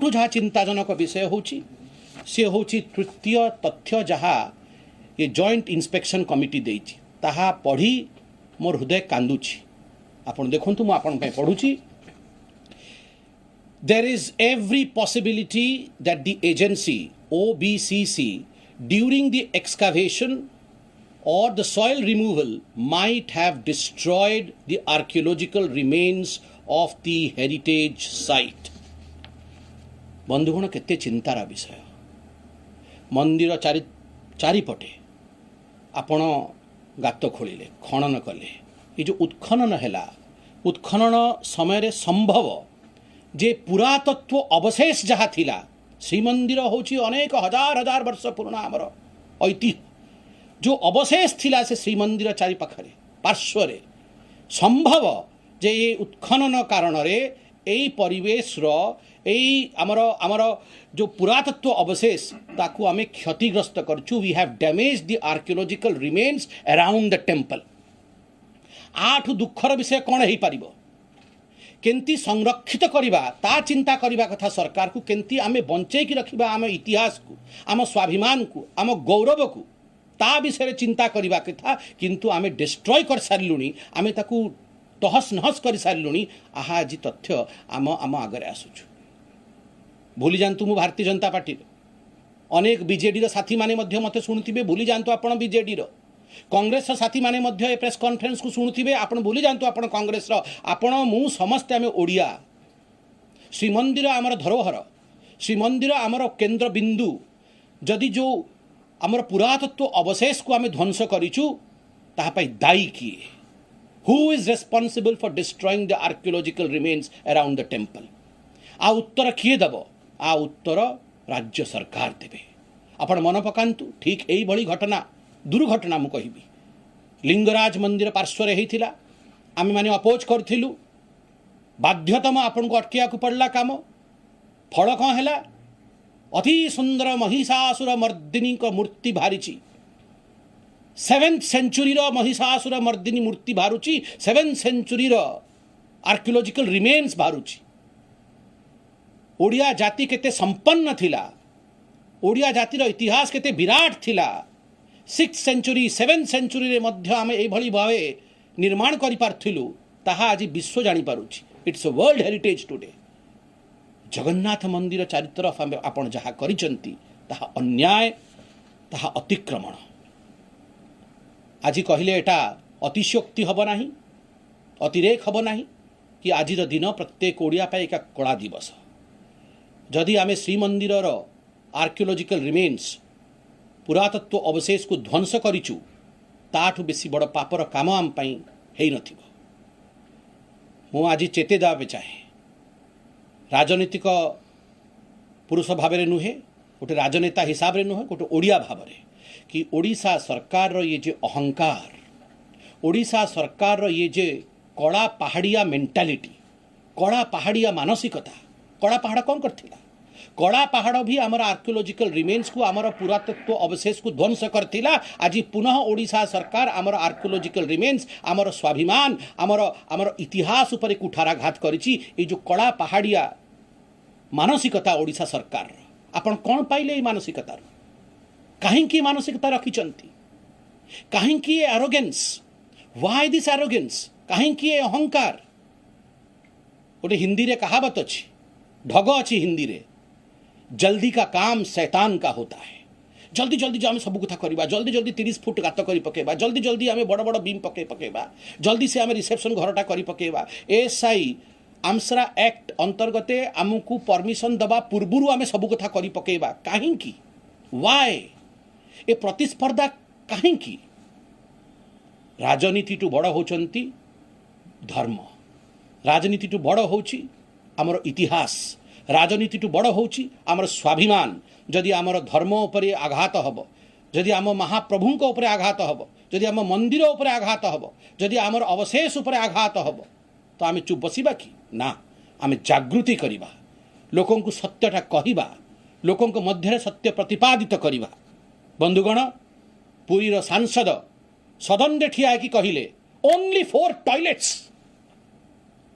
जहाँ चिंताजनक विषय होची से होची तृतीय तथ्य जहाँ ये जॉइंट इंस्पेक्शन कमिटी देइछि ताहा पढ़ी मोर हृदय कांदुछि। आपण देखंतु मु आपण पे पढुछि। There is every possibility that the agency OBCC during the excavation or the soil removal might have destroyed the archaeological remains of the heritage site। बंधुगण केते चिंतार विषय। मंदिर चारिपटे आपण गात खोलिले खनन कले ये जो उत्खनन हैला उत्खनन समय संभव जे पुरातत्व अवशेष जहाँ थिला श्रीमंदिर होची अनेक हजार हजार वर्ष पुराना आमर ऐतिह्य जो अवशेष थिला से श्रीमंदिर चारि पाखरे पार्श्वरे संभव जे ये उत्खनन कारण रे एई परिवेश रो एई आमर आमर जो पुरातत्व अवशेष ताकू आमे क्षतिग्रस्त करछु। We have damage the archaeological remains around the temple. आठु दुखर विषय कौन हो पार केंती संरक्षित करवा ता चिंता करवा कथा सरकार को केंती आमे बंचेकी रखिबा आम इतिहास को आम स्वाभिमान को आम गौरव को ता विषय चिंता करवा कथा किंतु आमे डिस्ट्रॉय कर सारूँ आमे ताकू तहस नहस कर सारूँ। आहा आज तथ्य आम आम आगे आसुचु। भूली जातु मु भारतीय जनता पार्टी अनेक बीजेडी साथी माने मते शुणुवे भूली जातु आपण बीजेडी कांग्रेस साथी माने मध्य प्रेस कॉन्फ्रेंस को शुणुवे आपण भूली जातु आपण कांग्रेस आपण मु समस्त आम ओडिया। श्रीमंदिर आमर धरोहर श्रीमंदिर आमर केंद्र बिंदु जदि जो आमर पुरातत्व अवशेष को आम ध्वंस करिचु ताहा पई दायी किए। Who is responsible for destroying the archaeological remains around the temple. आ उत्तर किए दब आ उत्तर राज्य सरकार देवे। आपण मन पकांतु ठीक एई भली घटना दुर्घटना मु कहिबी लिंगराज मंदिर पार्श्वर होता आम मैंने अपोज करूँ बाध्यतम आपन को अटकिया को पड़ला काम फल कौन है अति सुंदर महिषासुर मर्दिनी को मूर्ति बाहरी 7th सेंचुरी महिषासुर मर्दिनी मूर्ति बाहरुची 7th सेंचुरी आर्कियोलॉजिकल रिमेन्स बाहरुची। ओडिया जाति केते संपन्न थिला ओडिया जातिर इतिहास केते विराट थिला 6th सेंचुरी 7th सेंचुरी रे मध्य आम एभली भावे निर्माण करि पारथिलु ताहा आज विश्व जानि पारुछि। It's a world heritage today. Jagannath मंदिर चारित्र आपण जहाँ करिसंती ताहा अन्याय ताहा अतिक्रमण। आज कहले एटा अतिशयोक्ति हब नाही अतिरेक हब नाही कि आज दिन प्रत्येक ओडिया पाई एक कला दिवस। जदि आमे श्रीमंदिर आर्कियोलॉजिकल रिमेन्स पुरातत्व अवशेष को ध्वंस करिचु ताठू बेसी बड़ पापर काम आम पई हेई नथिबो। मु आज चेते देवा चाहे राजनीतिक पुरुष भाव में नुहे गोटे राजनेता हिसाब से नुहे गोटे ओडिया भाव में कि ओडिशा सरकार रो ये जे अहंकार ओडिशा सरकार रो ये जे कड़ा पहाड़िया मेंटालिटी कड़ा पहाड़िया मानसिकता। कड़ा पहाड़ कौन करथिला कड़ा पहाड़ भी आमर आर्कियोलॉजिकल रिमेन्स को आमर पुरातत्व अवशेष को ध्वंस करथिला। आज पुनः ओडिशा सरकार आमर आर्कियोलॉजिकल रिमेन्स आमर स्वाभिमान आमर आमर इतिहास उपर कुठाराघात करिछि। ए जो कड़ा पहाड़िया मानसिकता ओडिशा सरकार आपण कौन पाइले ए मानसिकतार कहीं मानसिकता रखिचंती कहीं एरोगेंस व्हाई दिस एरोगेंस कहीं अहंकार। गोटे हिंदी रे कहावत अच्छी ढग अच्छी हिंदी रे जल्दी का काम शैतान का होता है। जल्दी जल्दी जो आम सब कथा करवा जल्दी जल्दी 30 फुट गात कर पकेबा जल्दी जल्दी आम बड़ बड़ बीम पकेबा जल्दी से आम रिसेप्शन घरटा कर पकेबा। एसआई आमसरा एक्ट अंतर्गत आमको परमिशन दबा पूर्वरु आम सब कथा कर पकेबा कहीं वाय ए प्रतिस्पर्धा कहीं राजनीति टू बड़ होचंती धर्म राजनीति टू बड़ होची आमर इतिहास राजनीति टू बड़ होची आमर स्वाभिमान। जदि आमर धर्म उपरे आघात हब जदि आम महाप्रभु उपरे आघात हब जदि आम मंदिर उपरे आघात हब जदि आमर अवशेष उपरे आघात हब तो आम चुप बसिबा कि ना आम जागृति करिबा लोकों को सत्यटा कहिबा लोकों को मध्य सत्य प्रतिपादित करिबा। बंधुगण पुरीर सांसद सदन ठिया कि कहले ओनली 4 टॉयलेट्स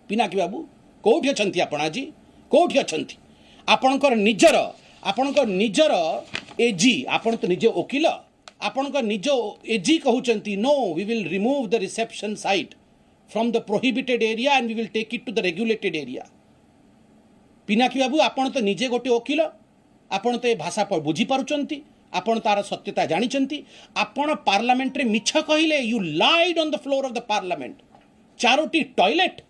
पिनाकी बाबू कौटी अच्छा आपण आज कौटी अच्छा आपणकर निजर एजी आपण तो निजे वकील आपणकर निज एजी कहउचंती no we will remove the reception site from the prohibited area and we will take it to the regulated area. Pinaki बाबू आपण तो निजे गोटे वकील आपण तो ए भाषा बुझी पारुचंती आपण तार सत्यता जानिचंती आपण पार्लियामेंट रे मिछ कहिले you lied on the floor of the parliament 4टी टॉयलेट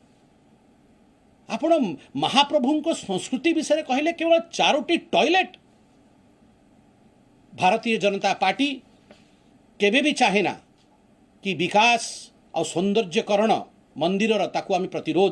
आपण महाप्रभु को संस्कृति विषय कहले केवल 4टी टॉयलेट। भारतीय जनता पार्टी केबे भी चाहे ना कि विकास और सौंदर्यकरण मंदिर ताकू आम प्रतिरोध